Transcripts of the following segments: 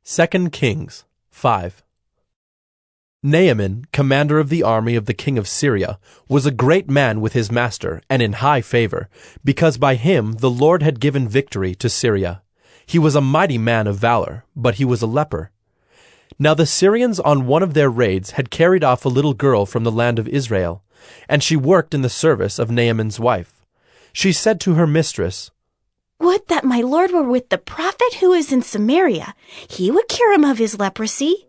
2 Kings 5. Naaman, commander of the army of the king of Syria, was a great man with his master and in high favor, because by him the Lord had given victory to Syria. He was a mighty man of valor, but he was a leper. Now the Syrians on one of their raids had carried off a little girl from the land of Israel, and she worked in the service of Naaman's wife. She said to her mistress, "Would that my lord were with the prophet who is in Samaria. He would cure him of his leprosy."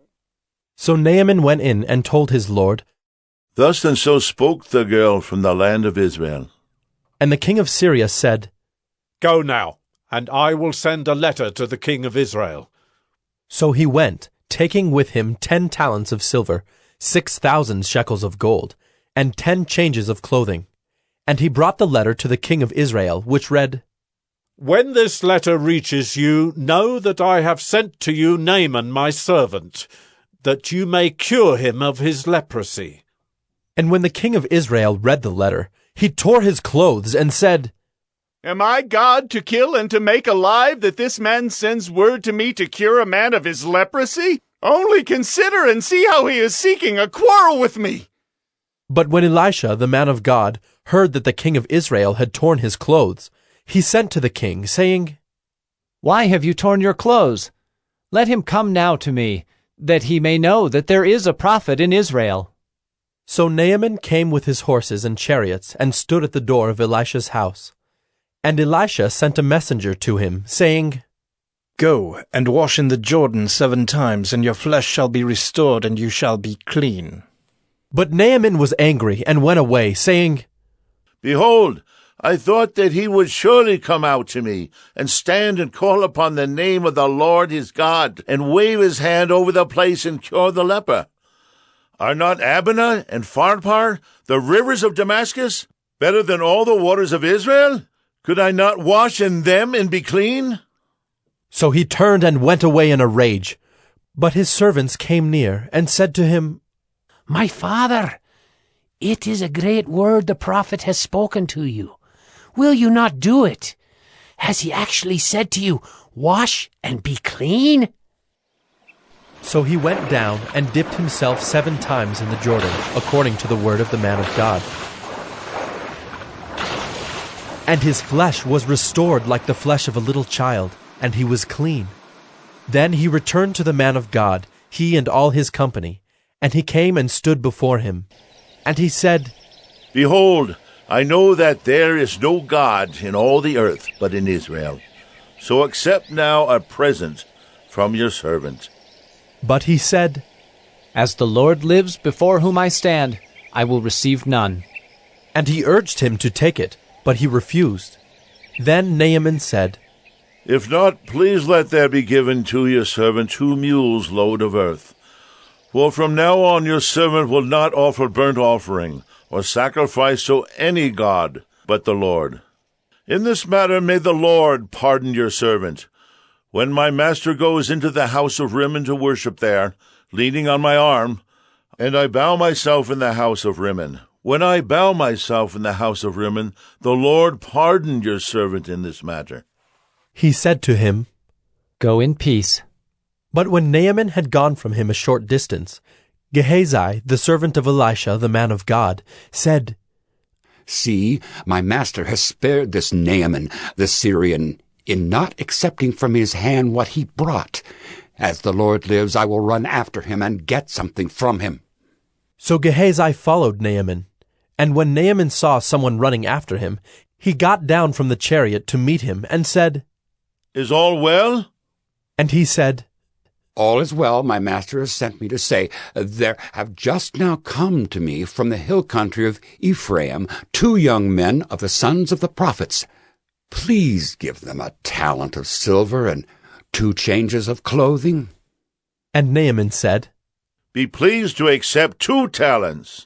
So Naaman went in and told his lord, Thus and so spoke the girl from the land of Israel. and the king of Syria said, Go now, and I will send a letter to the king of Israel. So he went, taking with him 10 talents of silver, 6,000 shekels of gold, and 10 changes of clothing. And he brought the letter to the king of Israel, which read, When this letter reaches you, know that I have sent to you Naaman my servant, that you may cure him of his leprosy. And when the king of Israel read the letter, he tore his clothes and said, Am I God to kill and to make alive, that this man sends word to me to cure a man of his leprosy? Only consider and see how he is seeking a quarrel with me. But when Elisha, the man of God, heard that the king of Israel had torn his clothes, he sent to the king, saying, Why have you torn your clothes? Let him come now to me, that he may know that there is a prophet in Israel. So Naaman came with his horses and chariots, and stood at the door of Elisha's house. And Elisha sent a messenger to him, saying, Go and wash in the Jordan 7 times, and your flesh shall be restored, and you shall be clean. But Naaman was angry, and went away, saying, Behold, I thought that he would surely come out to me, and stand and call upon the name of the Lord his God, and wave his hand over the place and cure the leper. Are not Abana and Pharpar, the rivers of Damascus, better than all the waters of Israel? Could I not wash in them and be clean? So he turned and went away in a rage. But his servants came near, and said to him, My father, it is a great word the prophet has spoken to you. Will you not do it? Has he actually said to you, Wash and be clean? So he went down and dipped himself 7 times in the Jordan, according to the word of the man of God. And his flesh was restored like the flesh of a little child, and he was clean. Then he returned to the man of God, he and all his company, and he came and stood before him. And he said, Behold, I know that there is no God in all the earth but in Israel. So accept now a present from your servant. But he said, As the Lord lives before whom I stand, I will receive none. And he urged him to take it, but he refused. Then Naaman said, If not, please let there be given to your servant 2 mules' load of earth. For from now on your servant will not offer burnt offering, or sacrifice to any god but the Lord. In this matter may the Lord pardon your servant. When my master goes into the house of Rimmon to worship there, leaning on my arm, and I bow myself in the house of Rimmon. When I bow myself in the house of Rimmon, the Lord pardon your servant in this matter. He said to him, Go in peace. But when Naaman had gone from him a short distance, Gehazi, the servant of Elisha, the man of God, said, See, my master has spared this Naaman, the Syrian, in not accepting from his hand what he brought. As the Lord lives, I will run after him and get something from him. So Gehazi followed Naaman. And when Naaman saw someone running after him, he got down from the chariot to meet him and said, Is all well? And he said, All is well, my master has sent me to say, There have just now come to me from the hill country of Ephraim 2 young men of the sons of the prophets. Please give them a talent of silver and 2 changes of clothing. And Naaman said, Be pleased to accept 2 talents.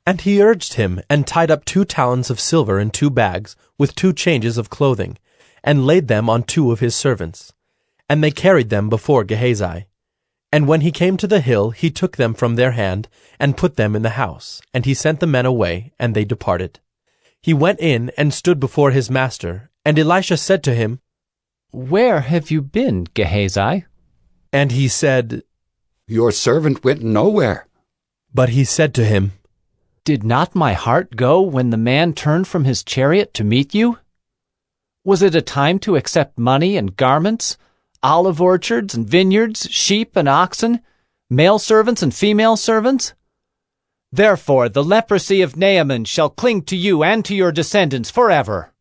And he urged him, and tied up 2 talents of silver in 2 bags, with 2 changes of clothing, and laid them on 2 of his servants. And they carried them before Gehazi. And when he came to the hill, he took them from their hand, and put them in the house. And he sent the men away, and they departed. He went in, and stood before his master. And Elisha said to him, Where have you been, Gehazi? And he said, Your servant went nowhere. But he said to him, Did not my heart go when the man turned from his chariot to meet you? Was it a time to accept money and garments, olive orchards and vineyards, sheep and oxen, male servants and female servants? Therefore the leprosy of Naaman shall cling to you and to your descendants forever.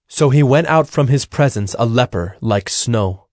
So he went out from his presence a leper like snow.